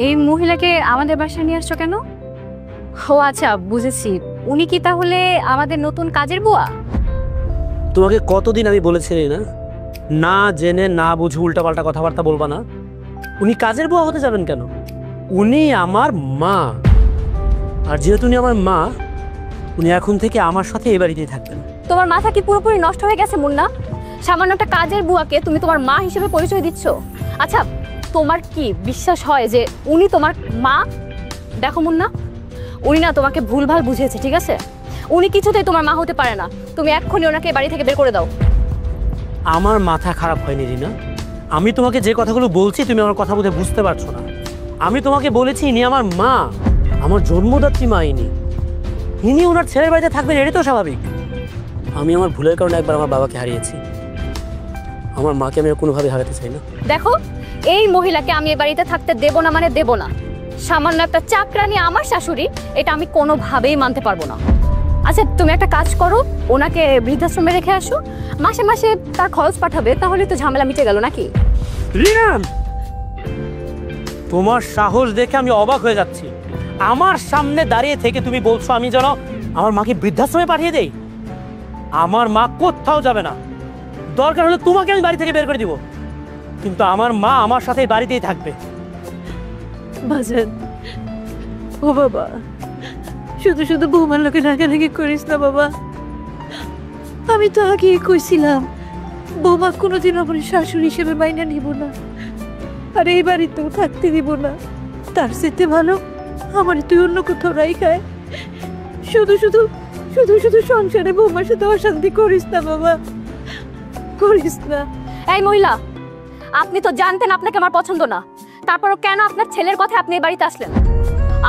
এই মহিলাকে আমাদের বাসায় নিয়ে আসছো কেন? ও আচ্ছা, বুঝেছি। উনি কি তাহলে আমাদের নতুন কাজের বুয়া? তোমাকে কতদিন আমি বলেছি না, না জেনে না বুঝে উল্টাপাল্টা কথাবার্তা বলবা না। উনি কাজের বুয়া হতে যাবেন কেন? উনি আমার মা, আর যেহেতু উনি আমার মা, উনি এখন থেকে আমার সাথে এই বাড়িতেই থাকবেন। তোমার মাথা কি পুরোপুরি নষ্ট হয়ে গেছে মুন্না? সামান্য একটা কাজের বুয়াকে তুমি তোমার মা হিসেবে পরিচয় দিচ্ছ? আচ্ছা, তোমার কি বিশ্বাস হয় যে উনি তোমার মা? দেখো মুন্না, উনি না তোমাকে ভুলভাল বুঝিয়েছে, ঠিক আছে? উনি কিছুতেই তোমার মা হতে পারে না। তুমি এক্ষুনি ওনাকে বাড়ি থেকে বের করে দাও। আমার মাথা খারাপ হয়নি রিনা। আমি তোমাকে যে কথাগুলো বলছি তুমি আমার কথা বুঝে বুঝতে পারছো না। আমি তোমাকে বলেছি ইনি আমার মা, আমার জন্মদাত্রী মা। ইনি ওনার ছেলের বাড়িতে থাকবেন, এটাই তো স্বাভাবিক। আমি আমার ভুলের কারণে একবার আমার বাবাকে হারিয়েছি, আমার মাকে আমি কোনোভাবে হারাতে চাই না। দেখো, এই মহিলাকে আমি এই বাড়িতে থাকতে দেব না মানে দেব না। সামান্য একটা চাকরানি আমার শাশুড়ি, এটা আমি কোনোভাবেই মানতে পারবো না। আচ্ছা, তুমি একটা কাজ করো, ওনাকে বৃদ্ধাশ্রমে রেখে আসো, মাসে মাসে তার খরচ পাঠাবে, তাহলে তো ঝামেলা মিটে গেল নাকি? রিনা, তোমার সাহস দেখে আমি অবাক হয়ে যাচ্ছি। আমার সামনে দাঁড়িয়ে থেকে তুমি বলছো আমি যেন আমার মাকে বৃদ্ধাশ্রমে পাঠিয়ে দেই। আমার মা কোথাও যাবে না, দরকার হলে তোমাকে আমি বাড়ি থেকে বের করে দিব, কিন্তু আমার মা আমার সাথে বাড়িতেই থাকবে। বাজান, ও বাবা, শুধু শুধু বৌমার লোকে রাগারাগি করিস না বাবা। আমি তো আগে কইছিলাম বৌমা কোনোদিন আমার শাশুড়ি হিসেবে মাইনা নিব না, আর এই বাড়িতেও থাকতে দিব না। তার চেয়ে ভালো আমার তুই অন্য কোথাও রাইখায়। শুধু শুধু শুধু শুধু সংসারে বৌমার সাথে অশান্তি করিস না বাবা, করিস না। এই মহিলা, আপনি তো জানতেন আপনাকে আমার পছন্দ না, তারপরও কেন আপনার ছেলের কথা আপনি এই বাড়িতে আসলেন?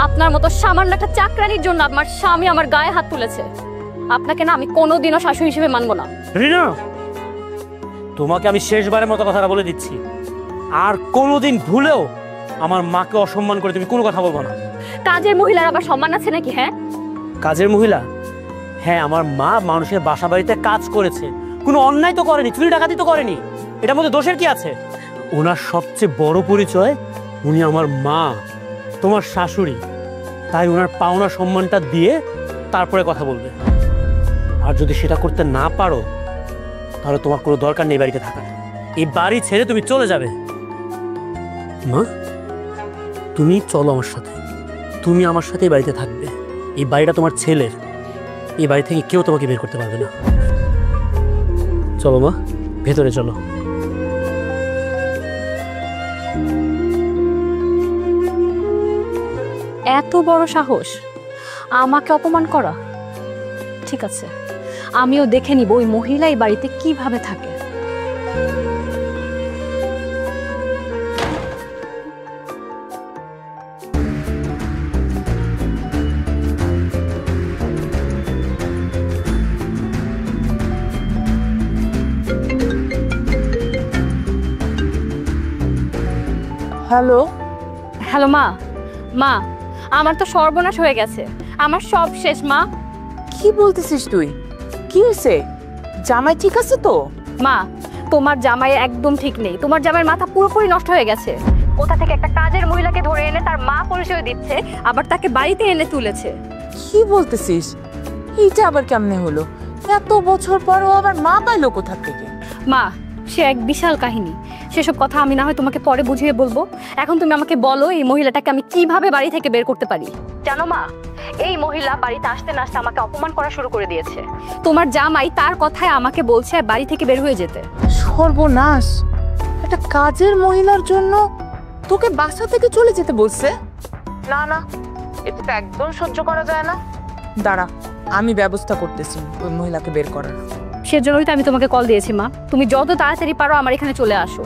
আপনার মতো সামান্য একটা চাকরানির জন্য আমার স্বামী আমার গায়ে হাত তুলেছে। আপনাকে না আমি কোনোদিনও শাশুড়ি হিসেবে মানবো না। রিনা, তোমাকে আমি শেষবারের মতো কথাটা বলে দিচ্ছি, আর কোনোদিন ভুলেও আমার মাকে অসম্মান করে তুমি কোনো কথা বলবো না। কাজের মহিলার আবার সম্মান আছে নাকি? হ্যাঁ, কাজের মহিলা? হ্যাঁ, আমার মা মানুষের বাসা বাড়িতে কাজ করেছে, কোনো অন্যায় তো করেনি, চুরি ডাকাতি তো করেনি। এটার মধ্যে দোষের কি আছে? ওনার সবচেয়ে বড় পরিচয় উনি আমার মা, তোমার শাশুড়ি। তাই ওনার পাওনা সম্মানটা দিয়ে তারপরে কথা বলবে। আর যদি সেটা করতে না পারো তাহলে তোমার কোনো দরকার নেই বাড়িতে থাকার। এই বাড়ি ছেড়ে তুমি চলে যাবে। মা, তুমি চলো আমার সাথে, তুমি আমার সাথে এই বাড়িতে থাকবে। এই বাড়িটা তোমার ছেলের, এই বাড়ি থেকে কেউ তোমাকে বের করতে পারবে না। চলো মা, ভেতরে চলো। এত বড় সাহস আমাকে অপমান করা? ঠিক আছে, আমিও দেখে নিব ওই মহিলা এই বাড়িতে কিভাবে থাকে। হ্যালো হ্যালো মা। মা, আমার তো সর্বনাশ হয়ে গেছে, আমার সব শেষ মা। কি বলতেছিস তুই? কি হয়েছে? জামাই ঠিক আছে তো? মা, তোমার জামাই একদম ঠিক নেই। তোমার জামাইয়ের মাথা পুরোপুরি নষ্ট হয়ে গেছে। কোথা থেকে একটা কাজের মহিলাকে ধরে এনে তার মা পরিচয় দিচ্ছে, আবার তাকে বাড়িতে এনে তুলেছে। কি বলতেছিস? এইটা আবার কেমনে হলো? এত বছর পরও আবার মা পাইলো কোথা থেকে? মা, সে এক বিশাল কাহিনী। সেসব কথা আমি না হয় তোমাকে পরে বুঝিয়ে বলবো। এখন তুমি আমাকে বলো, এই মহিলাটাকে আমি কিভাবে বাড়ি থেকে বের করতে পারি? জানো মা, এই মহিলা বাড়িতে আসতে না আসতে আমাকে অপমান করা শুরু করে দিয়েছে। তোমার জামাই তার কথায় আমাকে বলছে বাড়ি থেকে বের হয়ে যেতে। সর্বনাশ! একটা কাজের মহিলার জন্য তোকে বাসা থেকে চলে যেতে বলছে? না না, এটা তো একদম সহ্য করা যায় না। দাঁড়া, আমি ব্যবস্থা করতেছি ওই মহিলাকে বের করার। সেজন্যই তো আমি তোমাকে কল দিয়েছি মা। তুমি যত তাড়াতাড়ি পারো আমার এখানে চলে আসো।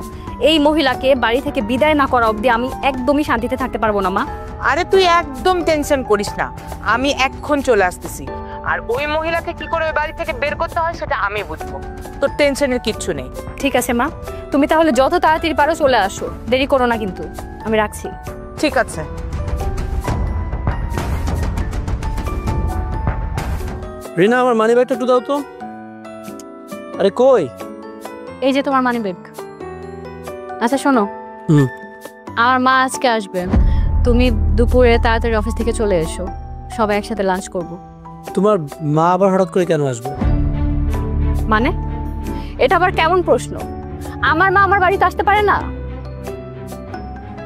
এই মহিলাকে বাড়ি থেকে বিদায় না করা অবধি আমি একদমই শান্তিতে থাকতে পারবো না মা। আরে তুই একদম টেনশন করিস না, আমি এক্ষণ চলে আসতেছি। আর ওই মহিলাকে কি করে ওই বাড়ি থেকে বের করতে হয় সেটা আমি বুঝবো, তোর টেনশনের কিচ্ছু নেই। ঠিক আছে মা, তুমি তাহলে যত তাড়াতাড়ি পারো চলে আসো, দেরি করো না কিন্তু। আমি রাখছি। ঠিক আছে। রিনা, আমার মানি ব্যাগটা একটু দাও তো। আরে কই? এই যে তোমার মানি ব্যাগ। আচ্ছা শোনো, আমার মা আজকে আসবে, তুমি দুপুরে তাড়াতাড়ি অফিস থেকে চলে এসো, সবাই একসাথে লাঞ্চ করব। তোমার মা আবার হঠাৎ করে কেন আসবে? মানে এটা আবার কেমন প্রশ্ন? আমার মা আমার বাড়িতে আসতে পারে না?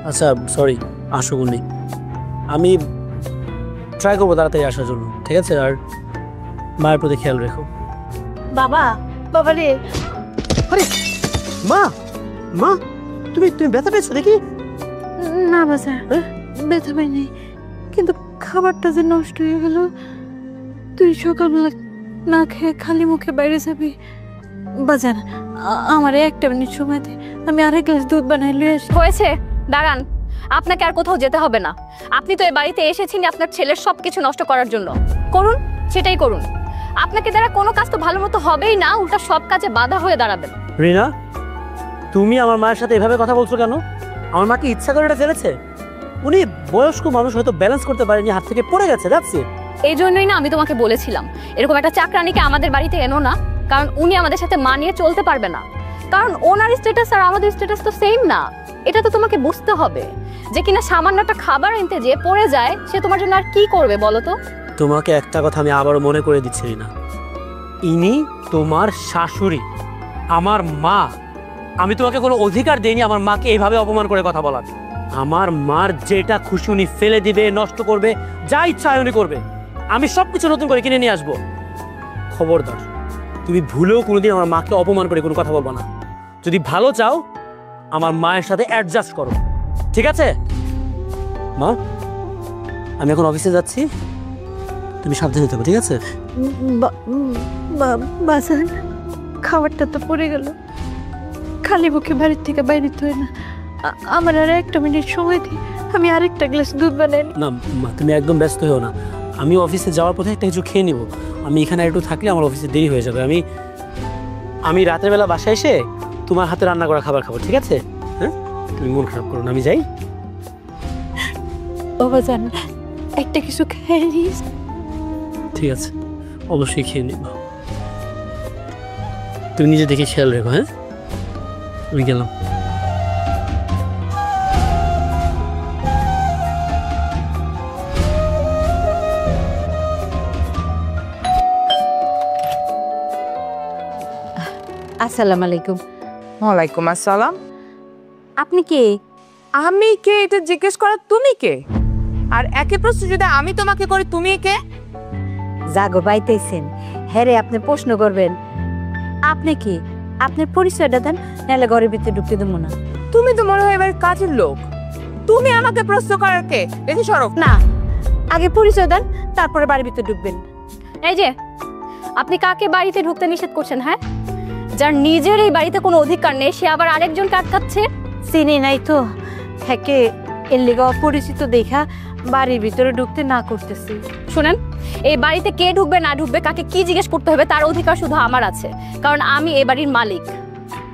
আচ্ছা সরি, আসুক উনি। আমি ট্রাই করবো তাড়াতাড়ি আসার জন্য, ঠিক আছে? আর মায়ের প্রতি খেয়াল রেখো। বাবা, বাবা রে। আরে মা, মা তুমি তুমি ব্যথা পেয়েছো দেখি? না বাজার, ব্যথা পাইনি, কিন্তু খাবারটা যে নষ্ট হয়ে গেল। তুই সকালবেলা না খেয়ে খালি মুখে বাইরে যাবি। বাজার, আমার 1 মিনিট সময় দে, আমি আরেক গ্লাস দুধ বানাই লয়ে আসি। হয়েছে, দাঁড়ান। আপনাকে আর কোথাও যেতে হবে না। আপনি তো এই বাড়িতে এসেছেন আপনার ছেলের সবকিছু নষ্ট করার জন্য। করুন, সেটাই করুন। আপনাকে দ্বারা কোনো কাজ তো ভালো মতো হবেই না, উল্টা সব কাজে বাধা হয়ে দাঁড়াবেন। রিনা, তুমি আমার মায়ের সাথে এভাবে কথা বলছো কেন? আমার মাকে ইচ্ছা করে এটা ফেলেছে? উনি বয়স্ক মানুষ, হয়তো ব্যালেন্স করতে পারেনি, হাত থেকে পড়ে গেছে, যাচ্ছে। এই জন্যই না আমি তোমাকে বলেছিলাম এরকম একটা চাকরানিকে আমাদের বাড়িতে এনো না, কারণ উনি আমাদের সাথে মানিয়ে চলতে পারবে না। কারণ ওনার স্ট্যাটাস আর আমাদের স্ট্যাটাস তো সেম না। এটা তো তোমাকে বুঝতে হবে যে কিনা সামান্য একটা খাবার আনতে যে পড়ে যায়, সে তোমার জন্য আর কি করবে বলো তো? তোমাকে একটা কথা আমি আবারও মনে করে দিচ্ছি না, ইনি তোমার শাশুড়ি, আমার মা। আমি তোমাকে কোনো অধিকার দেইনি আমার মাকে এইভাবে অপমান করে কথা বলার। আমার মার যেটা খুশি উনি ফেলে দিবে, নষ্ট করবে, যা ইচ্ছা উনি করবে। আমি সবকিছু নতুন করে কিনে নিয়ে আসবো। খবরদার, তুমি ভুলেও কোনোদিন আমার মাকে অপমান করে কোনো কথা বলবো না। যদি ভালো চাও আমার মায়ের সাথে অ্যাডজাস্ট করো, ঠিক আছে? মা, আমি এখন অফিসে যাচ্ছি, তুমি সাবধানে থেকো, ঠিক আছে? বাজার, খাবারটা তো পড়ে গেল, খালি মুখে বাড়ির থেকে বাইরে তো হয় না। আমার আর 1 মিনিট সময় দিই, আমি আরেকটা গ্লাস দুধ বানাই। না মা, তুমি একদম ব্যস্ত হও না। আমি অফিসে যাওয়ার পথে একটা কিছু খেয়ে নিব। আমি এখানে একটু থাকলে আমার অফিসে দেরি হয়ে যাবে। আমি রাতের বেলা বাসায় এসে তোমার হাতে রান্না করা খাবার খাবো, ঠিক আছে? হ্যাঁ, তুমি মন খারাপ করো না, আমি যাই। বাবা জান, একটা কিছু খেয়ে নিস। ঠিক আছে, অবশ্যই খেয়ে নিব। তুমি নিজে দেখে খেয়াল রেখো। হ্যাঁ, আমি গেলাম। আসসালামু আলাইকুম। ওয়ালাইকুম আসসালাম। আপনি কে? আমি কে এটা জিজ্ঞেস করা তুমি কে? আর একই প্রশ্ন যদি আমি তোমাকে করি তুমি কে? জাগো পাইতেছেন, হ্যাঁ রে, আপনি প্রশ্ন করবেন। আপনি কি? আপনার পরিচয়টা দেন, নাহলে ঘরের ভিতরে ঢুকতে দেবো না। তুমি তো মনে হয় এবার কাজের লোক। তুমি আমাকে প্রশ্ন করার কে? দেখি সরব না, আগে পরিচয় দেন, তারপরে বাড়ির ভিতরে ঢুকবেন। এই যে, আপনি কাকে বাড়িতে ঢুকতে নিষেধ করছেন? হ্যাঁ, যার নিজের এই বাড়িতে কোনো অধিকার নেই, সে আবার আরেকজনকে আটকাচ্ছে। চিনি নাই তো, হ্যাঁকে এর লেগে অপরিচিত দেখা বাড়ির ভিতরে ঢুকতে না করতেছি। শুনেন, এই বাড়িতে কে ঢুকবে না ঢুকবে, কাকে কি জিজ্ঞেস করতে হবে তার অধিকার শুধু আমার আছে, কারণ আমি এই বাড়ির মালিক।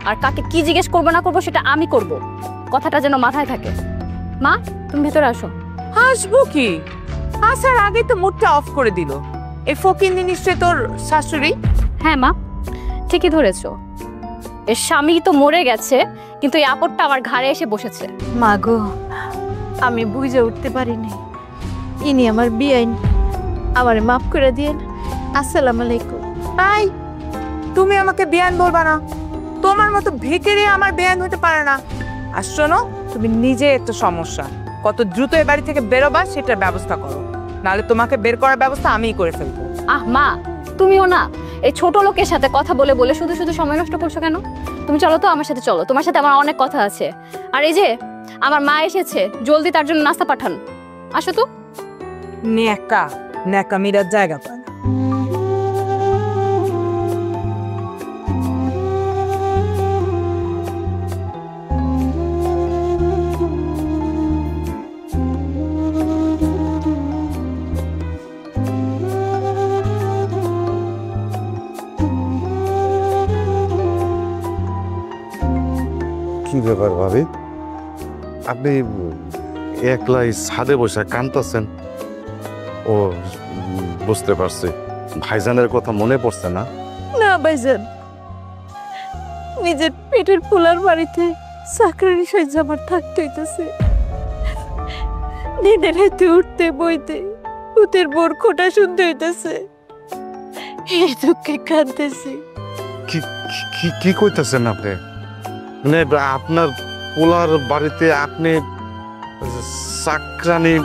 আর কাকে কি জিজ্ঞেস করবো না করবো সেটা আমি করব। কথাটা যেন মাথায় থাকে। মা, তুমি ভেতরে আসো। হাসবো কি? আসার আগে তো মুডটা অফ করে দিল। এই ফকিন্নি নিশ্চয় তোর শাশুড়ি। হ্যাঁ মা, ঠিকই ধরেছো। এর স্বামী তো মরে গেছে, কিন্তু এই আপদটা আমার ঘাড়ে এসে বসেছে। মা গো, আমি বুঝে উঠতে পারিনি, ইনি আমার বিয়াইন, আমারে মাফ করে দিয়েন। আসসালামু আলাইকুম। তাই তুমি আমাকে বেয়ান বলবা না? তোমার মতো ভিখারি আমার বেয়ান হতে পারে না। আর শোনো, তুমি নিজে এত সমস্যা, কত দ্রুত এ বাড়ি থেকে বেরোবা সেটার ব্যবস্থা করো, নাহলে তোমাকে বের করার ব্যবস্থা আমিই করে ফেলবো। আহ মা, তুমিও না এই ছোট লোকের সাথে কথা বলে বলে শুধু শুধু সময় নষ্ট করছো কেন? তুমি চলো তো আমার সাথে, চলো, তোমার সাথে আমার অনেক কথা আছে। আর এই যে আমার মা এসেছে, জলদি তার জন্য নাস্তা পাঠান। আসো তো। ন্যাকা ন্যাকা মিরার জায়গা পায় না। কি ব্যাপার ভাবি, আপনি একলাই ছাদে বসে কাঁদতেছেন? ও বুঝতে পারছি, ভাইজানের কথা মনে পড়ছে না? না ভাইজান, নিজের পেটের পোলার বাড়িতে চাকরির সহ্য আমার থাকতে হইতেছে। দিনের রাতে উঠতে বইতে ভূতের বোর খোটা শুনতে হইতেছে, এই দুঃখে কাঁদতেছি। কি কি কি কইতেছেন আপনি? মানে আপনার পোলার বাড়িতে আপনি চাকরানি?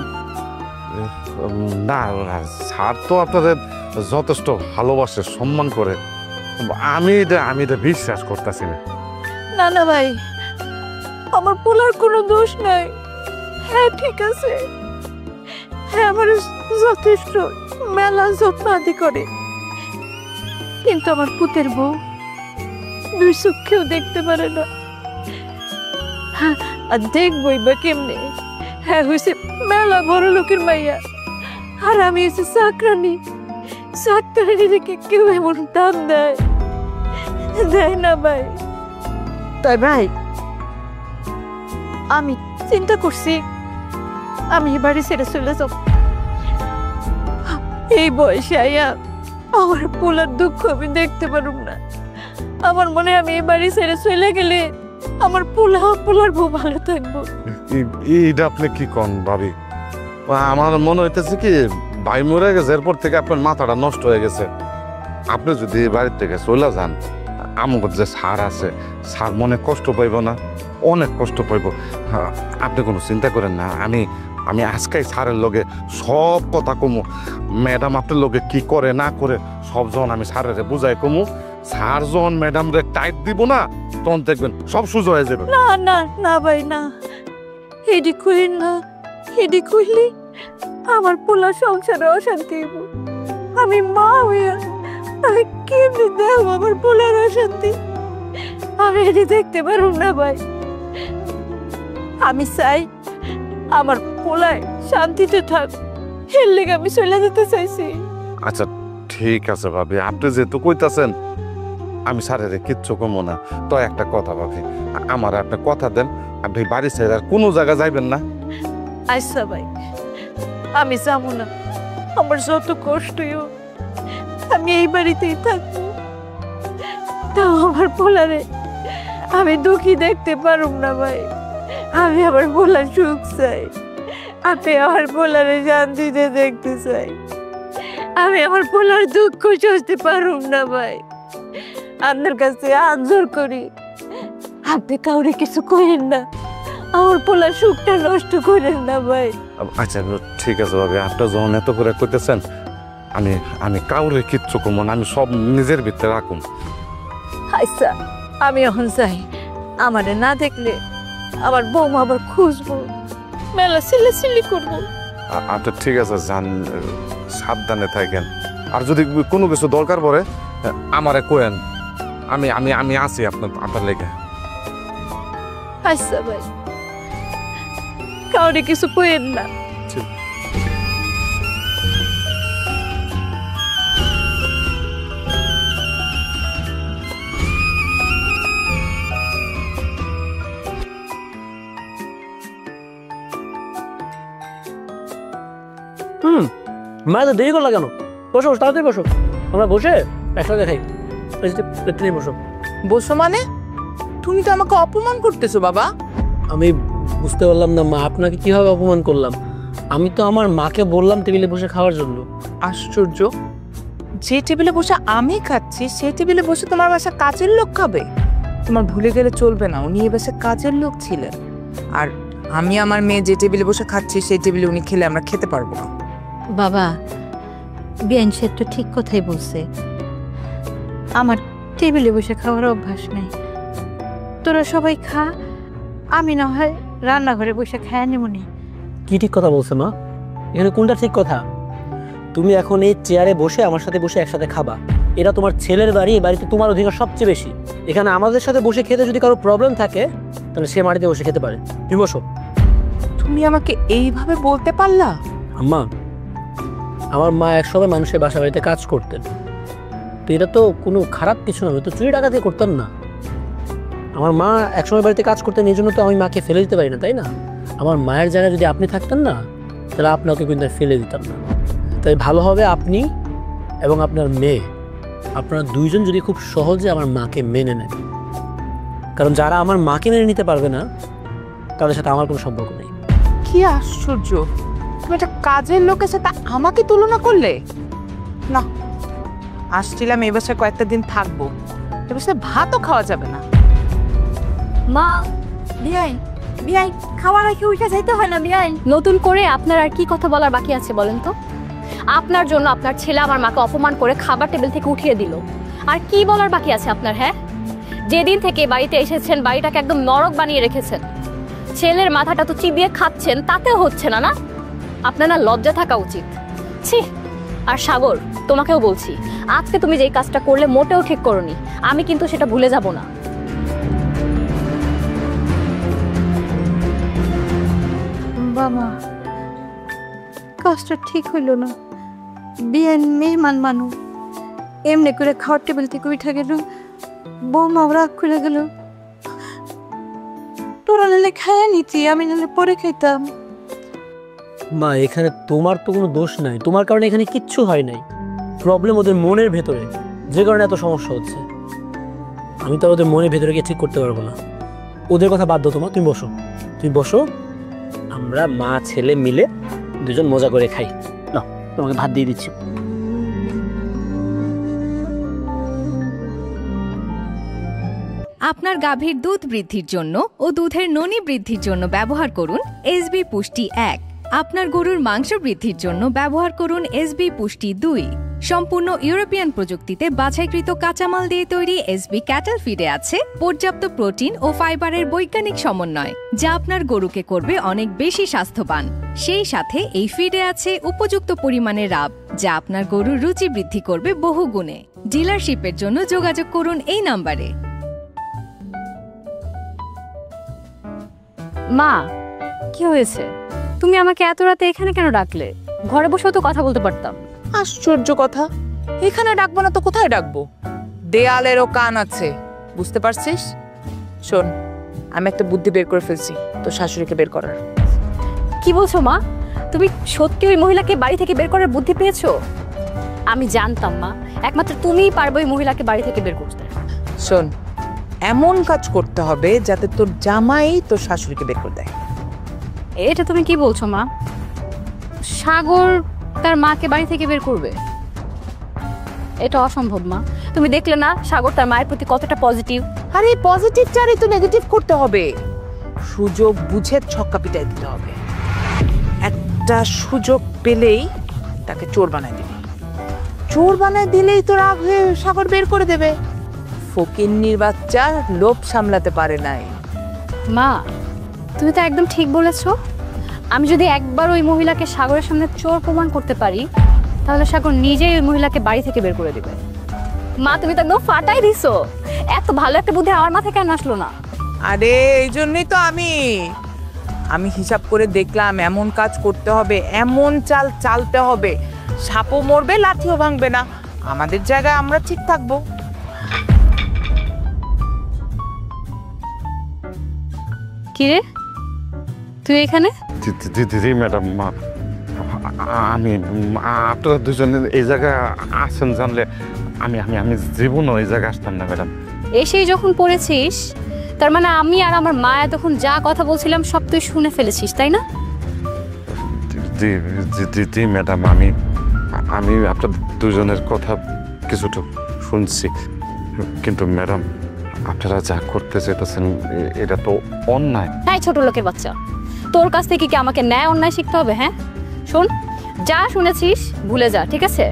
না না, স্যার তো আপনাদের যথেষ্ট ভালোবাসে, সম্মান করে। আমি এটা বিশ্বাস করতেছি না। না না ভাই, আমার পোলার কোনো দোষ নাই। হ্যাঁ ঠিক আছে, হ্যাঁ আমার যথেষ্ট মেলা যত্ন আদি করে, কিন্তু আমার পুতের বউ দুই চোখেও দেখতে পারে না। হ্যাঁ, আর দেখবই বা কেমনে? হ্যাঁ হয়েছে মেলা বড় লোকের মাইয়া, আর আমি হচ্ছে চাকরানি। চাকরানি রেখে কেউ এমন দাম দেয় না ভাই। তাই ভাই আমি চিন্তা করছি আমি এই বাড়ি ছেড়ে চলে যাব। এই বয়সে আইয়া আমার পোলার দুঃখ আমি দেখতে পারুম না। আমার মনে হয় আমি এই বাড়ি ছেড়ে চলে গেলে আমার পোলার বউ ভালো থাকবো। এইটা আপনি কি কন ভাবি? আমার মনে হইতেছে কি ভাই মরে গেছে, এরপর থেকে আপনার মাথাটা নষ্ট হয়ে গেছে। আপনি যদি এই বাড়ির থেকে চলে যান, আমার যে স্যার আছে, স্যার মনে কষ্ট পাইব না? অনেক কষ্ট পাইব। আপনি কোনো চিন্তা করেন না, আমি আজকেই স্যারের লগে সব কথা কমু। ম্যাডাম আপনার লগে কি করে না করে সব যখন আমি স্যারের বুঝাই কমু, স্যার যখন ম্যাডাম রে টাইট দিব না, তখন দেখবেন সব সোজা হয়ে যাবে। না না না ভাই না, এডি কইলেন না। এডি কইলি আমার পোলা সংসারে অশান্তি হইব। আমি মা হইয়া আমি কেমনি দেব আমার পোলার অশান্তি? আমি এটি দেখতে পারব না ভাই। আমি চাই আমার পোলায় শান্তিতে থাক, এর লেগে আমি চলে যেতে চাইছি। আচ্ছা ঠিক আছে ভাবি, আপনি যেহেতু কইতাছেন, আমি স্যারের কিচ্ছু কমো না। তো একটা কথা ভাবি, আমার আপনি কথা দেন, আপনি বাড়ি ছেড়ে আর কোনো জায়গা যাইবেন না। আচ্ছা ভাই, আমি যাবো না। আমার যত কষ্টই হোক আমি এই বাড়িতেই থাকবো। তাও আমার পোলারে আমি দুঃখী দেখতে পারুম না ভাই। আমি আমার পোলার সুখ চাই, আমি আমার পোলারে শান্তিতে দেখতে চাই। আমি আমার পোলার দুঃখ সইতে পারুম না ভাই। আপনার কাছে হাত জোর করি, আপনি কাউরে কিছু করেন না, আমার পোলার সুখটা নষ্ট করেন না ভাই। আচ্ছা ঠিক আছে ভাবি, আপনি যখন এত করে কইতেছেন, আমি কাউরে কিচ্ছু কমো না, আমি সব নিজের ভিতরে রাখুন। আচ্ছা আমি এখন যাই, আমারে না দেখলে আমার বৌমা আবার খুঁজবো, মেলা চিল্লাচিল্লি করবো। আচ্ছা ঠিক আছে, যান, সাবধানে থাকেন। আর যদি কোনো কিছু দরকার পড়ে আমারে কোয়েন, আমি আছি আপনার লেগে। আচ্ছা ভাই, কাউরে কিছু কইেন না। মা তো দেরি করলা কেন? বসো তাড়াতাড়ি বসো, আমরা বসে একসাথে খাই। প্লেটে বসো। বসো মানে? তুমি তো আমাকে অপমান করতেছো বাবা। আমি বুঝতে পারলাম না মা, আপনাকে কিভাবে অপমান করলাম? আমি তো আমার মাকে বললাম টেবিলে বসে খাওয়ার জন্য। আশ্চর্য, যে টেবিলে বসে আমি খাচ্ছি সেই টেবিলে বসে তোমার বাসা কাজের লোক খাবে? তোমার ভুলে গেলে চলবে না, উনি এ বাসা কাজের লোক ছিলেন। আর আমি আমার মেয়ে যে টেবিলে বসে খাচ্ছি সেই টেবিলে উনি খেলে আমরা খেতে পারবো না। বাবা, বিয়ান সাহেব তো ঠিক কথাই বলছে, আমার টেবিলে বসে খাওয়ার অভ্যাস নাই। তোরা সবাই খা, আমি না হয় রান্নাঘরে বসে খায় নিমনি। কি ঠিক কথা বলছে মা? এখানে কোনটা ঠিক কথা? তুমি এখন এই চেয়ারে বসে আমার সাথে বসে একসাথে খাবা, এটা তোমার ছেলের বাড়ি, এই বাড়িতে তোমার অধিকার সবচেয়ে বেশি। এখানে আমাদের সাথে বসে খেতে যদি কারো প্রবলেম থাকে তাহলে সে বাড়িতে বসে খেতে পারে। তুমি বসো। তুমি আমাকে এইভাবে বলতে পারলা? আম্মা, আমার মা একসময় মানুষের বাসা বাড়িতে কাজ করতেন, তো এটা তো কোনো খারাপ কিছু না, তো চুরি ডাকাতি করতেন না। আমার মা একসময় বাড়িতে কাজ করতেন, এই জন্য তো আমি মাকে ফেলে দিতে পারি না, তাই না? আমার মায়ের জায়গায় যদি আপনি থাকতেন না, তাহলে আপনাকে কিন্তু ফেলে দিতাম না। তাই ভালো হবে আপনি এবং আপনার মেয়ে, আপনারা দুইজন যদি খুব সহজে আমার মাকে মেনে নেন, কারণ যারা আমার মাকে মেনে নিতে পারবে না তাদের সাথে আমার কোনো সম্পর্ক নেই। কি কি আশ্চর্য, তুমি একটা কাজের লোকের সাথে আমাকে তুলনা করলে। না, আসছিলাম এই বাসায় কয়েকটা দিন থাকবো, এ বাসায় ভাতও খাওয়া যাবে না। মা, বিয়াই বিয়াই, খাওয়ার আগে উঠে যাইতে হয় না বিয়াই? নতুন করে আপনার আর কি কথা বলার বাকি আছে বলেন তো? আপনার জন্য আপনার ছেলে আমার মাকে অপমান করে খাবার টেবিল থেকে উঠিয়ে দিল, আর কি বলার বাকি আছে আপনার? হ্যাঁ, যেদিন থেকে বাড়িতে এসেছেন বাড়িটাকে একদম নরক বানিয়ে রেখেছেন। ছেলের মাথাটা তো চিবিয়ে খাচ্ছেন, তাতেও হচ্ছে না। না, আপনার না লজ্জা থাকা উচিত। ছি। আর সাগর, তোমাকেও বলছি, আজকে তুমি যেই কাজটা করলে মোটেও ঠিক করোনি, আমি কিন্তু সেটা ভুলে যাব না। বাবা, কাজটা ঠিক হইল না। বিয়ের মেহমান মানুষ এমনি করে খাওয়ার টেবিল থেকে উঠে গেল, বৌমা রাগ করে গেল। তোরা নাহলে খাইয়া নিতি, আমি নাহলে পরে খাইতাম। মা, এখানে তোমার তো কোনো দোষ নাই, তোমার কারণে এখানে কিচ্ছু হয় নাই। প্রবলেম ওদের মনের ভেতরে, যে কারণে এত সমস্যা হচ্ছে। আমি তো ওদের মনের ভেতরে গিয়ে ঠিক করতে পারবো না। ওদের কথা বাদ দাও, তুমি বসো, তুমি বসো, আমরা মা ছেলে মিলে দুজন মজা করে খাই। না, তোমাকে ভাত দিয়ে দিচ্ছি। আপনার গাভীর দুধ বৃদ্ধির জন্য ও দুধের ননী বৃদ্ধির জন্য ব্যবহার করুন এসবি পুষ্টি 1। আপনার গরুর মাংস বৃদ্ধির জন্য ব্যবহার করুন এসবি পুষ্টি 2। সম্পূর্ণ ইউরোপিয়ান প্রযুক্তিতে বাছাইকৃত কাঁচামাল দিয়ে তৈরি এসবি ক্যাটল ফিডে আছে পর্যাপ্ত প্রোটিন ও ফাইবারের বৈজ্ঞানিক সমন্বয়, যা আপনার গরুকে করবে অনেক বেশি স্বাস্থ্যবান। সেই সাথে এই ফিডে আছে উপযুক্ত পরিমাণে রাব, যা আপনার গরুর রুচি বৃদ্ধি করবে বহু গুণে। ডিলারশিপের জন্য যোগাযোগ করুন এই নাম্বারে। মা, কি হয়েছে? তুমি আমাকে এত রাতে এখানে কেন ডাকলে? ঘরে বসেও তো কথা বলতে পারতাম। আশ্চর্য কথা, এখানে ডাকবো না তো কোথায় ডাকবো? দেয়ালেরও কান আছে, বুঝতে পারছিস? শোন, আমি একটা বুদ্ধি বের করে ফেলছি তো শাশুড়িকে বের করার। কি বলছো মা? তুমি সত্যি ওই মহিলাকে বাড়ি থেকে বের করার বুদ্ধি পেয়েছো? আমি জানতাম মা, একমাত্র তুমিই পারবে ওই মহিলাকে বাড়ি থেকে বের করতে। শোন, এমন কাজ করতে হবে যাতে তোর জামাই তোর শাশুড়িকে বের করে দেয়। এটা তুমি কি বলছো মা? সাগর তার মাকে বাড়ি থেকে বের করবে? এটা অসম্ভব মা। তুমি দেখলে না সাগর তার মায়ের প্রতি কতটা পজিটিভ। আরে পজিটিভটারই তো নেগেটিভ করতে হবে। সুযোগ বুঝে ছক্কা পিটাই দিতে হবে। একটা সুযোগ পেলেই তাকে চোর বানায় দিবি। চোর বানায় দিলেই তো রাগ হয়ে সাগর বের করে দেবে। ফকিন্নির বাচ্চা লোভ সামলাতে পারে নাই। মা, তুমি তো একদম ঠিক বলেছো। আমি যদি একবার ওই মহিলাকে সাগরের সামনে চোর প্রমাণ করতে পারি, তাহলে সাগর নিজেই ওই মহিলাকে বাড়ি থেকে বের করে দিবে। মা, তুমি তো একদম ফাটাই দিছো। এত ভালো একটা বুদ্ধি আমার মাথায় কেন আসলো না? আরে এই জন্যই তো আমি হিসাব করে দেখলাম, এমন কাজ করতে হবে, এমন চাল চালতে হবে, সাপও মরবে লাঠিও ভাঙবে না। আমাদের জায়গায় আমরা ঠিক থাকবো। কিরে, তুই এখানে? দিদি ম্যাডাম, আমি আপনারা দুজনে এই জায়গায় আছেন জানলে আমি আমি আমি জীবনও এই জায়গায় আসতাম না ম্যাডাম। এসেই যখন পড়েছিস, তার মানে আমি আর আমার মা তখন যা কথা বলছিলাম সব তুই শুনে ফেলেছিস, তাই না? জি ম্যাডাম, আমি আপনার দুজনের কথা কিছুটা শুনছি, কিন্তু ম্যাডাম আপনারা যা করতে চাইতেছেন এটা তো অন্যায়। হ্যাঁ, ছোট লোকের বাচ্চা, তোর কাছ থেকে কি আমাকে ন্যায় অন্যায় শিখতে হবে? হ্যাঁ, শোন, যা শুনেছিস ভুলে যা, ঠিক আছে?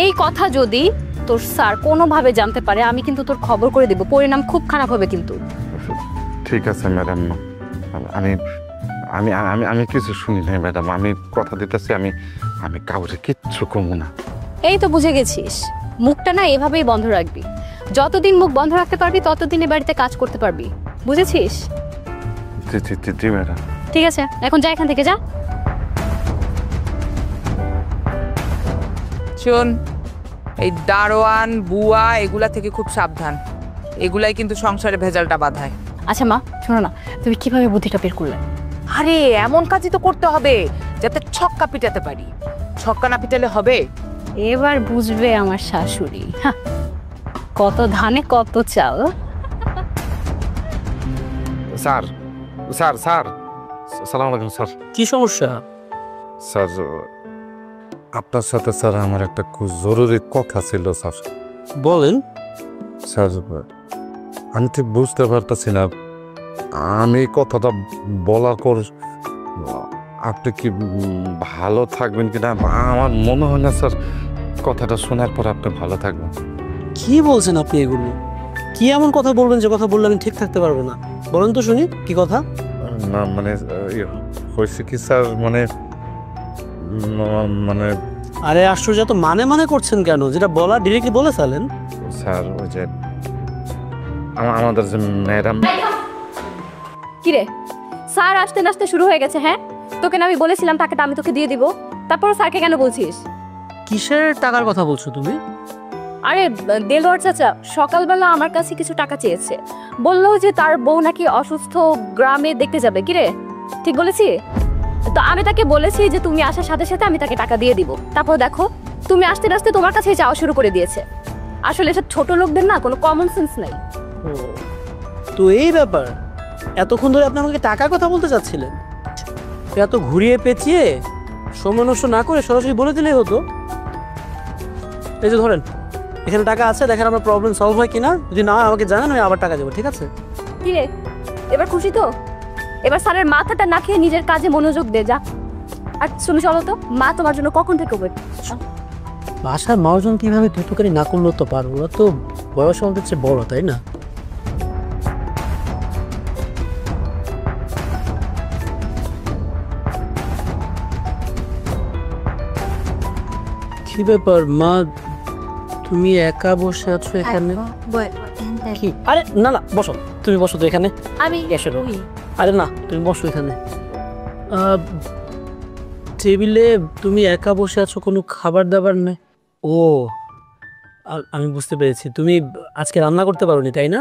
এই কথা যদি তোর স্যার কোনোভাবে জানতে পারে, আমি কিন্তু তোর খবর করে দেব, পরিণাম খুব খারাপ হবে কিন্তু। ঠিক আছে ম্যাডাম, আমি আমি আমি আমি কিছু শুনি নাই ম্যাডাম, আমি কথা দিতেছি আমি কাউরে কিচ্ছু কমু না। এই তো বুঝে গেছিস, মুখটা না এভাবেই বন্ধ রাখবি। যতদিন মুখ বন্ধ রাখতে পারবি ততদিন এ বাড়িতে কাজ করতে পারবি, বুঝেছিস? জি ম্যাডাম। ঠিক আছে, এখন যা, এখান থেকে যা। শোন, এই দারোয়ান বুয়া এগুলা থেকে খুব সাবধান, এগুলাই কিন্তু সংসারে ভেজালটা বাঁধায়। আচ্ছা মা, শোনো না, তুমি কিভাবে বুদ্ধিটা বের করলে? আরে এমন কাজই তো করতে হবে যাতে ছক্কা পিটাতে পারি। ছক্কা না পিটালে হবে? এবার বুঝবে আমার শাশুড়ি, কত ধানে কত চাল। স্যার স্যার স্যার আসসালামু আলাইকুম স্যার। কি সমস্যা? স্যার আপনার সাথে স্যার আমার একটা খুব জরুরি কথা ছিল স্যার। বলেন। স্যার আমি ঠিক বুঝতে পারতেছি না আমি কথাটা বলার পর আপনি কি ভালো থাকবেন কিনা। আমার মনে হয় না স্যার কথাটা শোনার পর আপনি ভালো থাকবেন। কি বলছেন আপনি এগুলো? কি এমন কথা বলবেন যে কথা বললে আমি ঠিক থাকতে পারবো না? বলেন তো শুনি কি কথা। না মানে হয়েছে কি স্যার, মানে মানে আরে আশ্চর্য, তো মানে মানে করছেন কেন? যেটা বলা ডিরেক্টলি বলে ফেলেন। স্যার ওই যে আমাদের যে ম্যাডাম। কিরে, স্যার আসতে নাচতে শুরু হয়ে গেছে? হ্যাঁ, তোকে না আমি বলেছিলাম টাকাটা আমি তোকে দিয়ে দিব, তারপর স্যারকে কেন বলছিস? কিসের টাকার কথা বলছো তুমি? আরে দেলোয়ার চাচা সকালবেলা আমার কাছে কিছু টাকা চেয়েছে, বললো যে তার বউ নাকি অসুস্থ, গ্রামে দেখতে যাবে। কিরে, ঠিক বলেছি? তো আমি তাকে বলেছি যে তুমি আসার সাথে সাথে আমি তাকে টাকা দিয়ে দিব। তারপর দেখো তুমি আসতে আসতে তোমার কাছে যাওয়া শুরু করে দিয়েছে। আসলে এসব ছোট লোকদের না কোনো কমন সেন্স নাই। ও, তো এই ব্যাপার। এতক্ষণ ধরে আপনি আমাকে টাকার কথা বলতে চাচ্ছিলেন, এত ঘুরিয়ে পেঁচিয়ে সময় নষ্ট না করে সরাসরি বলে দিলেই হতো। এই যে ধরেন, এখানে টাকা আছে, দেখেন আপনার প্রবলেম সলভ হয় কিনা। যদি না হয় আমাকে জানান, আমি আবার টাকা দেবো, ঠিক আছে? কিরে, এবার খুশি তো? এবার স্যারের মাথাটা না খেয়ে নিজের কাজে মনোযোগ দে যা। আর শুনে চলো তো, মা তোমার জন্য কখন থেকে ওয়েট। বাসার মানুষজন কিভাবে দুটোকারি না করলেও তো পারবো, ওরা তো বয়স আমাদের চেয়ে বড়, তাই না? কি ব্যাপার মা, তুমি একা বসে আছো এখানে? কি? আরে না না, বসো, তুমি বসো তো এখানে। আমি এসো। আরে না, তুমি বসো এখানে। টেবিলে তুমি একা বসে আছো, কোনো খাবার দাবার নেই? ও, আমি বুঝতে পেরেছি, তুমি আজকে রান্না করতে পারোনি, তাই না?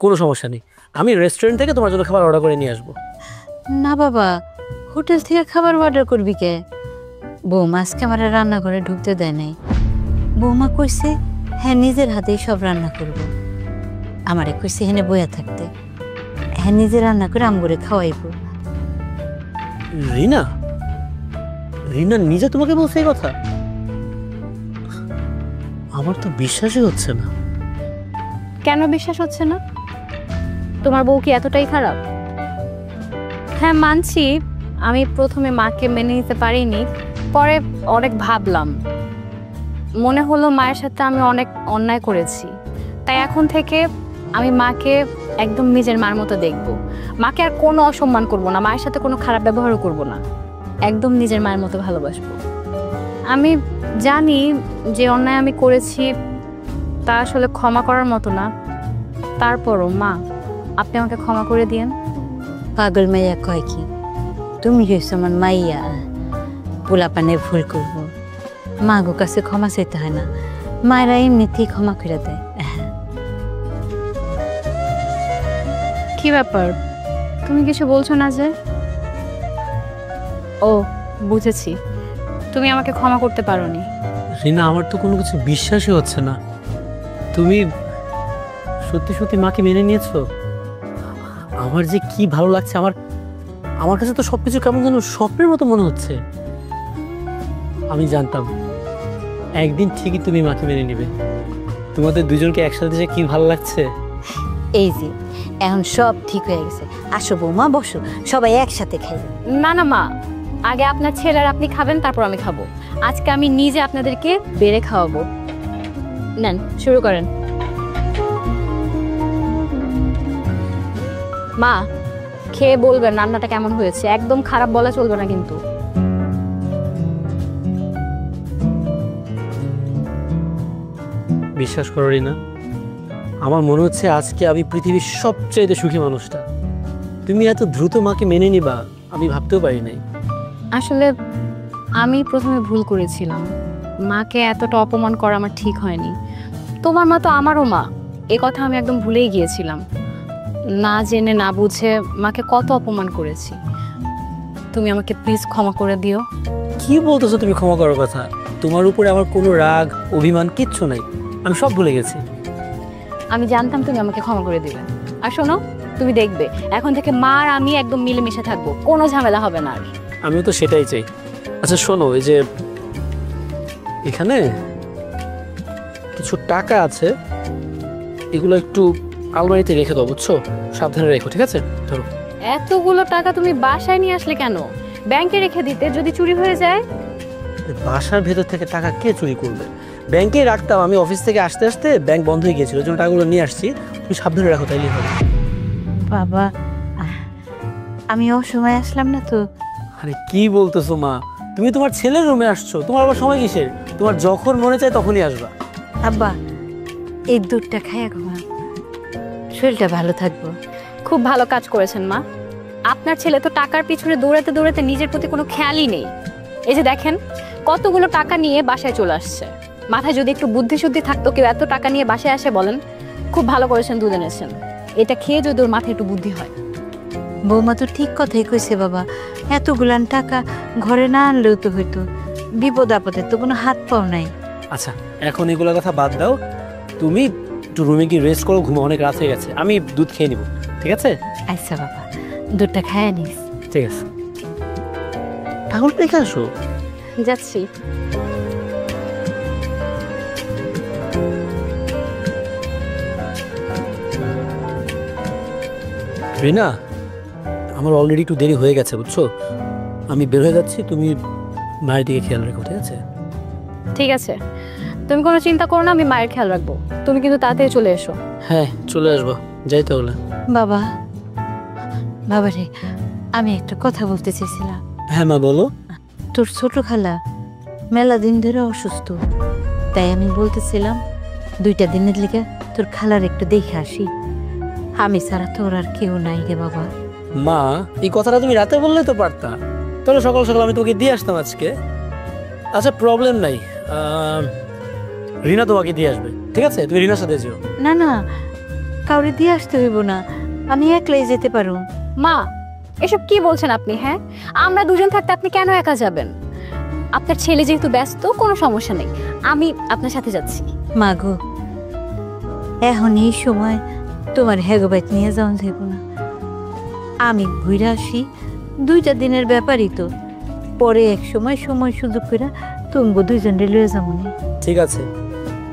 কোনো সমস্যা নেই, আমি রেস্টুরেন্ট থেকে তোমার জন্য খাবার অর্ডার করে নিয়ে আসবো। না বাবা, হোটেল থেকে খাবার অর্ডার করবি কে? বৌমা আজকে আমার রান্না করে ঢুকতে দেয় নাই। বৌমা কইছে হ্যাঁ নিজের হাতেই সব রান্না করব। আমারে কইছে হেনে বইয়া থাকতে, হ্যাঁ নিজে রান্না করে আমগরে খাওয়াইব। রিনা, রিনা নিজে তোমাকে বলছে এই কথা? আমার তো বিশ্বাসই হচ্ছে না। কেন বিশ্বাস হচ্ছে না? তোমার বউ কি এতটাই খারাপ? হ্যাঁ মানছি, আমি প্রথমে মাকে মেনে নিতে পারিনি, পরে অনেক ভাবলাম, মনে হলো মায়ের সাথে আমি অনেক অন্যায় করেছি। তাই এখন থেকে আমি মাকে একদম নিজের মার মতো দেখব। মাকে আর কোনো অসম্মান করব না, মায়ের সাথে কোনো খারাপ ব্যবহারও করব না, একদম নিজের মায়ের মতো ভালোবাসবো। আমি জানি যে অন্যায় আমি করেছি তা আসলে ক্ষমা করার মতো না, তারপরও মা আপনি আমাকে ক্ষমা করে দিয়েন। পাগল মাইয়া কয় কি, তুমি হয়েছো আমার মাইয়া, পোলাপানে ভুল করবো, মা গো কাছে ক্ষমা চাইতে হয় না, মায়েরা এমনিতেই ক্ষমা করে দেয়। কি ব্যাপার, তুমি কিছু বলছো না যে? ও বুঝেছি, তুমি আমাকে ক্ষমা করতে পারোনি। রিনা, আমার তো কোনো কিছু বিশ্বাসই হচ্ছে না। তুমি সত্যি সত্যি মাকে মেনে নিয়েছো? আমার যে কি ভালো লাগছে, আমার কাছে তো সবকিছু কেমন যেন স্বপ্নের মতো মনে হচ্ছে। আমি জানতাম একদিন ঠিকই তুমি মাকে মেনে নিবে। তোমাদের দুজনকে একসাথে যে কি ভালো লাগছে। এই যে এখন সব ঠিক হয়ে গেছে, আসো বৌমা বসো, সবাই একসাথে খাই। না না মা, আগে আপনার ছেলে আর আপনি খাবেন, তারপর আমি খাবো। আজকে আমি নিজে আপনাদেরকে বেড়ে খাওয়াবো। নেন শুরু করেন। মা খেয়ে বলবেন রান্নাটা কেমন হয়েছে, একদম খারাপ বলা চলবে না কিন্তু। বিশ্বাস করো রিনা, আমার মনে হচ্ছে আজকে আমি পৃথিবীর সবচেয়ে সুখী মানুষটা। তুমি এত দ্রুত মাকে মেনে নিবা আমি ভাবতেও পারি নাই। আসলে আমি প্রথমে ভুল করেছিলাম, মাকে এতটা অপমান করা আমার ঠিক হয়নি। তোমার মা তো আমারও মা, এ কথা আমি একদম ভুলেই গিয়েছিলাম। না জেনে না বুঝে মাকে কত অপমান করেছি। তুমি আমাকে প্লিজ ক্ষমা করে দিও। কি বলতেছো তুমি ক্ষমা করার কথা? তোমার উপরে আমার কোনো রাগ অভিমান কিচ্ছু নাই, আমি সব ভুলে গেছি। আমি জানতাম তুমি আমাকে ক্ষমা করে দিবে। আর শোনো, তুমি দেখবে এখন থেকে মা আর আমি একদম মিলেমিশে থাকবো, কোনো ঝামেলা হবে না আর। আমিও তো সেটাই চাই। আচ্ছা শোনো, এই যে এখানে কিছু টাকা আছে, এগুলো একটু আলমারিতে রেখে দাও, বুঝছো? সাবধানে রেখো, ঠিক আছে? ধরো। এতগুলো টাকা তুমি বাসায় নিয়ে আসলে কেন? ব্যাংকে রেখে দিতে, যদি চুরি হয়ে যায়। বাসার ভেতর থেকে টাকা কে চুরি করবে? ব্যাংকে রাখতাম, আমি অফিস থেকে আসতে আসতে ব্যাংক বন্ধ হয়ে গিয়েছিল, ওই জন্য টাকাগুলো নিয়ে আসছি। তুমি সাবধানে রাখো, তাইলেই হবে। বাবা, আমি অসময় আসলাম না তো? আরে কি বলতেছো মা, তুমি তোমার ছেলের রুমে আসছো, তোমার আবার সময় কিসের? তোমার যখন মনে চায় তখনই আসবা। আব্বা, এই দুধটা খাইয়া ঘুমা, শরীরটা ভালো থাকবো। খুব ভালো কাজ করেছেন মা। আপনার ছেলে তো টাকার পিছনে দৌড়াতে দৌড়াতে নিজের প্রতি কোনো খেয়ালই নেই। এই যে দেখেন কতগুলো টাকা নিয়ে বাসায় চলে আসছে। মাথায় যদি একটু বুদ্ধি শুদ্ধি থাকতো, কেউ এত টাকা নিয়ে বাসায় আসে বলেন? খুব ভালো করেছেন দুধ এনেছেন। এটা খেয়ে যদি ওর মাথায় একটু বুদ্ধি হয়। বৌমা তো ঠিক কথাই কইছে বাবা, এতগুলান টাকা ঘরে না আনলেও তো হইতো, বিপদ আপদে তো কোনো হাত পাও নাই। আচ্ছা এখন এগুলোর কথা বাদ দাও, তুমি একটু রুমে গিয়ে রেস্ট করো, ঘুমো, অনেক রাত হয়ে গেছে। আমি দুধ খেয়ে নিব, ঠিক আছে? আচ্ছা বাবা, দুধটা খাইয়া নিস। ঠিক আছে, ঠাকুর দেখে আসো। যাচ্ছি। রিনা, আমার অলরেডি একটু দেরি হয়ে গেছে, বুঝছো? আমি বের হয়ে যাচ্ছি, তুমি মায়ের দিকে খেয়াল রেখো, ঠিক আছে? ঠিক আছে, তুমি কোনো চিন্তা করো না, আমি মায়ের খেয়াল রাখবো। তুমি কিন্তু তাড়াতাড়ি চলে এসো। হ্যাঁ চলে আসবো, যাই তাহলে। বাবা, বাবা রে, আমি একটা কথা বলতে চাইছিলাম। হ্যাঁ মা বলো। তোর ছোট খালা মেলা দিন ধরে অসুস্থ, তাই আমি বলতেছিলাম 2টা দিনের লেগে তোর খালার একটু দেখে আসি। আমি ছাড়া তোর আর কেউ নাই রে বাবা। মা এই কথাটা তুমি রাতে বললে তো পারতা, তাহলে সকাল সকাল আমি তোকে দিয়ে আসতাম আজকে। আচ্ছা প্রবলেম নাই, রিনা তোমাকে দিয়ে আসবে, ঠিক আছে? তুমি রিনার সাথে যেও। না না, কাউরে দিয়ে আসতে হইব না, আমি একলাই যেতে পারো। মা এসব কি বলছেন আপনি? হ্যাঁ, আমরা দুজন থাকতে আপনি কেন একা যাবেন? আপনার ছেলে যেহেতু ব্যস্ত, কোনো সমস্যা নেই, আমি আপনার সাথে যাচ্ছি। মা গো, এখন এই সময় তোমার হেগোবাইত নিয়ে যাওয়া যাইব না। আমি ঘুরে আসি, 2টা দিনের ব্যাপারই তো, পরে এক সময় সময় সুযোগ করে তুমি 2জনে লয়ে যাবো না। ঠিক আছে,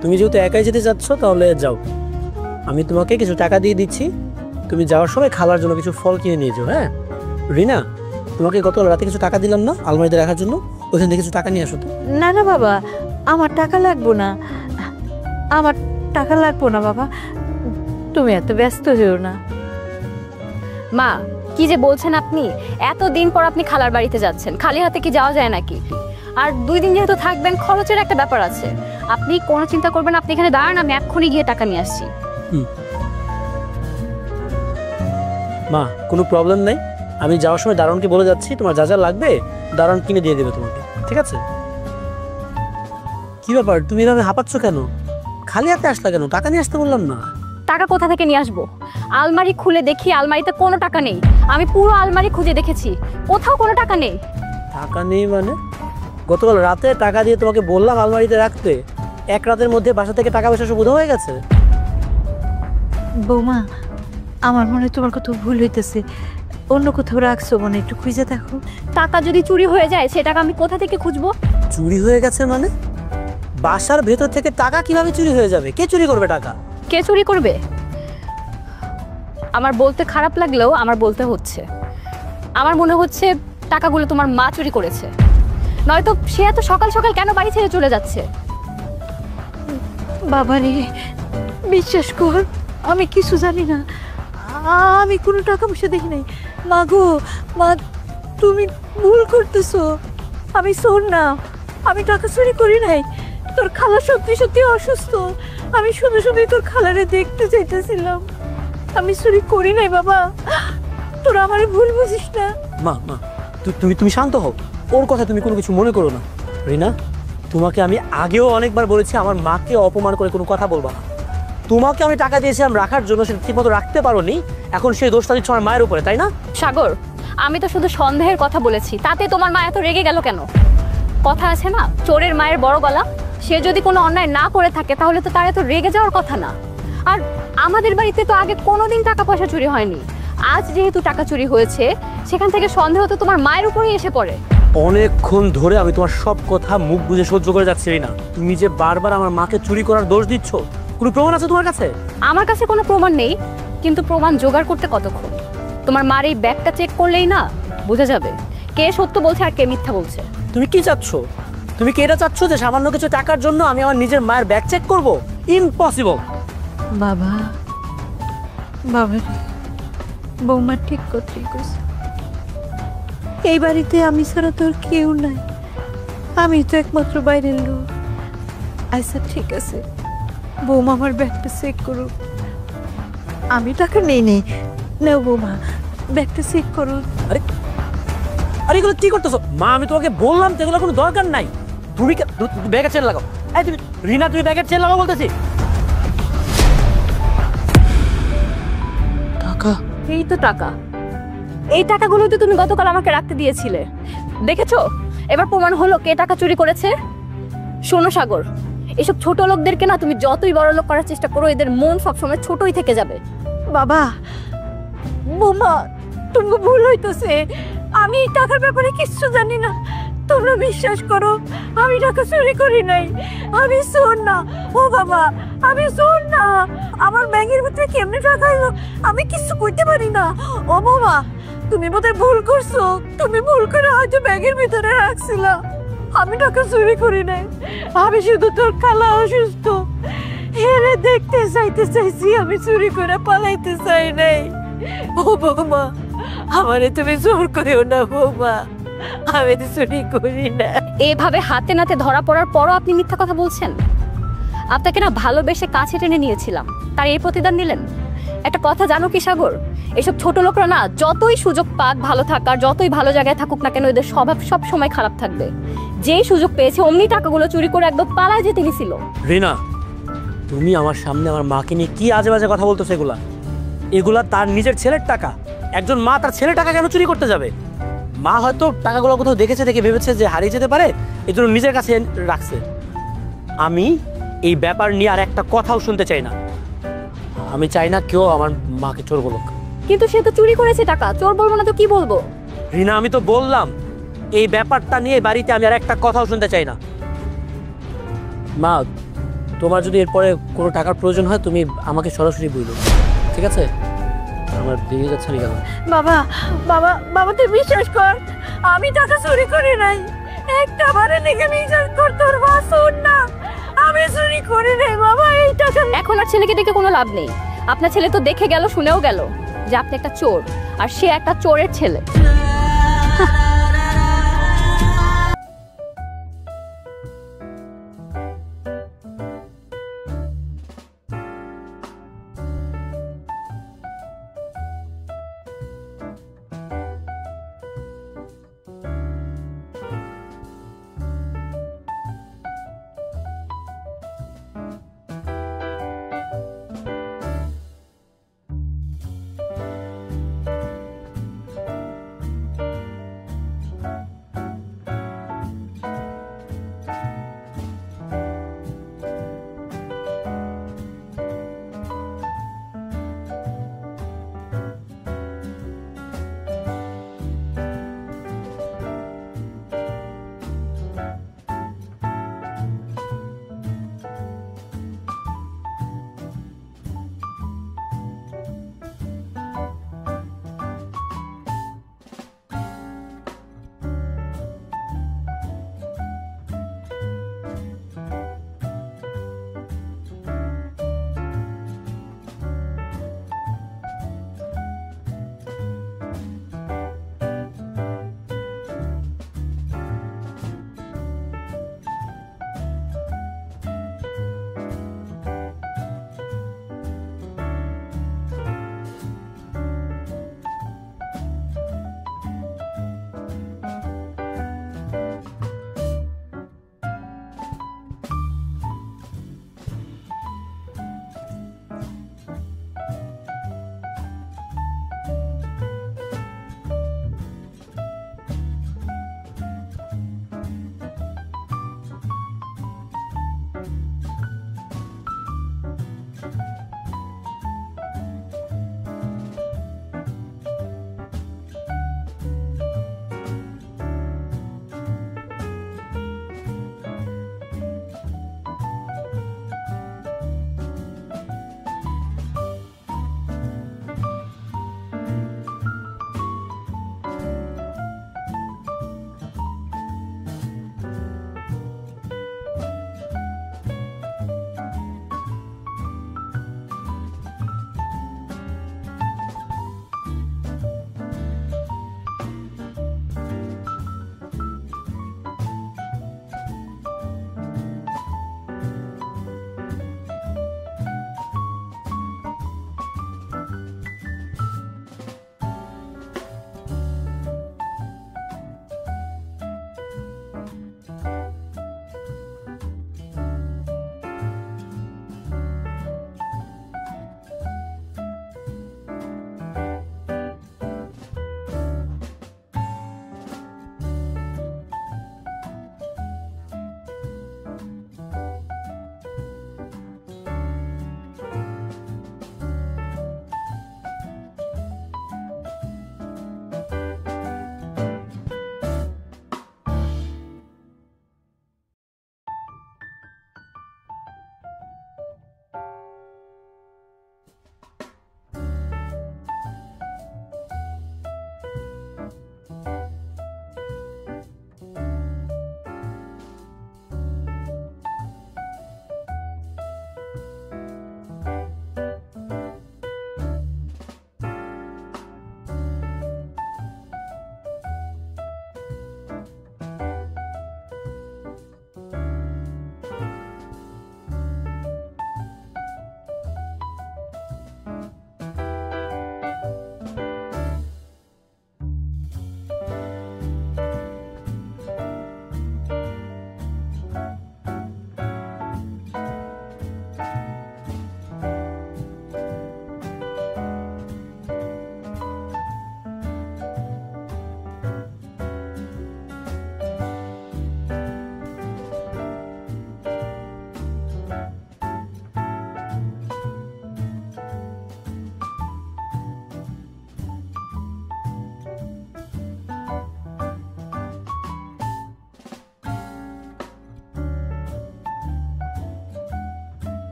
তুমি যেহেতু একাই যেতে চাচ্ছ তাহলে যাও, আমি তোমাকে কিছু টাকা দিয়ে দিচ্ছি, তুমি যাওয়ার সময় খালার জন্য কিছু ফল কিনে নিয়ে যাও। হ্যাঁ রিনা, তোমাকে গত রাতে কিছু টাকা দিলাম না আলমারিতে রাখার জন্য, ওইখান থেকে কিছু টাকা নিয়ে আসো তো। না না বাবা, আমার টাকা লাগবো না, আমার টাকা লাগবো না বাবা, তুমি এত ব্যস্ত হইও না। মা কি যে বলছেন আপনি? এতদিন পর আপনি খালার বাড়িতে যাচ্ছেন, খালি হাতে কি যাওয়া যায় নাকি? আর 2 দিন যেহেতু থাকবেন, খরচের একটা ব্যাপার আছে। আপনি কোনো চিন্তা করবেন না, আপনি এখানে দাঁড়ান, আমি এক্ষুনি গিয়ে টাকা নিয়ে আসছি। মা কোনো প্রবলেম নেই, আমি যাওয়ার সময় দারুণকে বলে যাচ্ছি তোমার যা যা লাগবে দারুণ কিনে দিয়ে দেবে তোমাকে, ঠিক আছে? কি ব্যাপার, তুমি এভাবে হাঁপাচ্ছ কেন? খালি হাতে আসলা কেন? টাকা নিয়ে আসতে বললাম না? টাকা কোথা থেকে নিয়ে আসবো? আলমারি খুলে দেখি আলমারিতে কোনো টাকা নেই। আমি পুরো আলমারি খুঁজে দেখেছি, কোথাও কোনো টাকা নেই। টাকা নেই মানে? গতকাল রাতে টাকা দিয়ে তোমাকে বললাম আলমারিতে রাখতে, এক রাতের মধ্যে বাসা থেকে টাকা পয়সা সব উধাও হয়ে গেছে। বৌমা, আমার মনে হয় তোমার কত ভুল হইতেছে, অন্য কোথাও রাখছো মনে, একটু খুঁজে দেখো। টাকা যদি চুরি হয়ে যায় সে টাকা আমি কোথা থেকে খুঁজবো? চুরি হয়ে গেছে মানে? বাসার ভেতর থেকে টাকা কিভাবে চুরি হয়ে যাবে? কে চুরি করবে টাকা? কে চুরি করবে? আমার বলতে খারাপ লাগলেও আমার বলতে হচ্ছে, আমার মনে হচ্ছে টাকাগুলো তোমার মা চুরি করেছে, নয়তো সে এত সকাল সকাল কেন বাড়ি ছেড়ে চলে যাচ্ছে? বাবারে, বিশ্বাস কর আমি কিছু জানি না, আমি কোনো টাকা পয়সা দেখি নাই। মা গো, মা তুমি ভুল করতেছো, আমি শোন না, আমি টাকা চুরি করি নাই। তোর খালা সত্যি সত্যি অসুস্থ, আমি শুধু শুধু তোর খালারে দেখতে চাইতেছিলাম, আমি চুরি করি নাই বাবা, তোরা আমার ভুল বুঝিস না। মা মা তুমি শান্ত হও, ওর কথা তুমি কোনো কিছু মনে করো না। রিনা, তোমাকে আমি আগেও অনেকবার বলেছি আমার মাকে অপমান করে কোনো কথা বলবা না। তোমাকে আমি টাকা দিয়েছিলাম রাখার জন্য, সেটা ঠিকমতো রাখতে পারোনি, এখন সেই দোষটা দিচ্ছ আমার মায়ের উপরে, তাই না? সাগর, আমি তো শুধু সন্দেহের কথা বলেছি, তাতে তোমার মা এত রেগে গেল কেন? কথা আছে না, চোরের মায়ের বড় গলা। সে যদি কোনো অন্যায় না করে থাকে তাহলে তো তার এত রেগে যাওয়ার কথা না। আর আমাদের বাড়িতে তো আগে কোনোদিন টাকা পয়সা চুরি হয়নি। আজ যেহেতু টাকা চুরি হয়েছে, সেখান থেকে সন্দেহ তো তোমার মায়ের উপরেই এসে পড়ে। অনেকক্ষণ ধরে আমি তোমার সব কথা মুখ বুঝে সহ্য করে যাচ্ছি না। তুমি যে বারবার আমার মাকে চুরি করার দোষ দিচ্ছ, কোনো প্রমাণ আছে তোমার কাছে? আমার কাছে কোনো প্রমাণ নেই, কিন্তু প্রমাণ জোগাড় করতে কতক্ষণ? তোমার মার এই ব্যাগটা চেক করলেই না বোঝা যাবে কে সত্য বলছে আর কে মিথ্যা বলছে। তুমি কি চাচ্ছ? তুমি কি এটা চাচ্ছ যে সামান্য কিছু টাকার জন্য আমি আমার নিজের মায়ের ব্যাগ চেক করব? ইম্পসিবল। বাবা, বাবা রে, বৌমা ঠিক কথাই কইছে। এই বাড়িতে আমি ছাড়া তোর কেউ নাই, আমি তো একমাত্র বাইরের লোক। আচ্ছা ঠিক আছে, বৌমা আমার ব্যাগটা চেক করুক। আমি টাকা নেই নাও বৌমা, ব্যাগটা চেক করুক। আরে আরে এগুলো কি করতেছো মা? আমি তোমাকে বললাম তো এগুলো কোনো দরকার নাই। তুমি ব্যাগের চেন লাগাও। এই তুমি রিনা, তুমি ব্যাগের চেন লাগাও বলতেছি। টাকা, এই তো টাকা। এই টাকাগুলো তো তুমি গতকাল আমাকে রাখতে দিয়েছিলে, দেখেছো? এবার প্রমাণ হলো কে টাকা চুরি করেছে। শোনো সাগর, এসব ছোট লোকদেরকে না তুমি যতই বড় লোক করার চেষ্টা করো, এদের মন সবসময় ছোটই থেকে যাবে। বাবা, বৌমা, তুমি ভুল হইতেছে। আমি এই টাকার ব্যাপারে কিচ্ছু জানি না। তোমরা বিশ্বাস করো, আমি টাকা চুরি করি নাই। আমি শোন না, ও বাবা, আমি শোন না। আমার ব্যাগের ভিতরে কেমনে টাকা এলো আমি কিছু করতে পারি না। ও বাবা, তুমি বোধহয় ভুল করছো। তুমি ভুল করে হয়তো ব্যাগের ভিতরে রাখছিলা। আমি টাকা চুরি করি নাই। আমি শুধু তোর খালা অসুস্থ, হেরে দেখতে চাইছি। আমি চুরি করে পালাইতে চাই নাই। ও বৌমা, আমারে তুমি জোর করিও না বৌমা, আমি তো চুরি করি না। এভাবে হাতে নাতে ধরা পড়ার পরও আপনি মিথ্যা কথা বলছেন। আপনাকে না ভালোবেসে কাছে টেনে নিয়েছিলাম, তার এই প্রতিদান নিলেন। একটা কথা জানো কি সাগর, এসব ছোট লোকরা না যতই সুযোগ পাক ভালো থাকার, যতই ভালো জায়গায় থাকুক না কেন, এদের স্বভাব সব সময় খারাপ থাকবে। যেই সুযোগ পেয়েছে অমনি টাকাগুলো চুরি করে একদম পালায় যেতে নিছিল। রিনা, তুমি আমার সামনে আমার মাকে নিয়ে কি আজে বাজে কথা বলতেছো? এগুলা তার নিজের ছেলের টাকা। একজন মা তার ছেলের টাকা কেন চুরি করতে যাবে? মা হয়তো টাকাগুলো কোথাও দেখেছে, দেখে ভেবেছে যে হারিয়ে যেতে পারে, এই জন্য নিজের কাছে রাখছে। আমি এই ব্যাপার নিয়ে আর একটা কথাও শুনতে চাই না। আমি চাই না কেউ আমার মাকে চোর বলুক। কিন্তু সে তো চুরি করেছে টাকা, চোর বলবো না তো কি বলবো? রিনা, আমি তো বললাম এই ব্যাপারটা নিয়ে বাড়িতে আমি আর একটা কথাও শুনতে চাই না। মা, তোমার যদি এরপরে কোনো টাকার প্রয়োজন হয় তুমি আমাকে সরাসরি বললো, ঠিক আছে? আমার দিকে যাচ্ছে না কেন? বাবা, বাবা, বাবা, তুই বিশ্বাস কর, আমি টাকা চুরি করি নাই। একটা বারে লেগে বিশ্বাস কর, তোর মা শোন না, আমি চুরি করি নাই বাবা। এই টাকা এখন আর ছেলেকে ডেকে কোনো লাভ নেই। আপনার ছেলে তো দেখে গেল, শুনেও গেল যে আপনি একটা চোর, আর সে একটা চোরের ছেলে।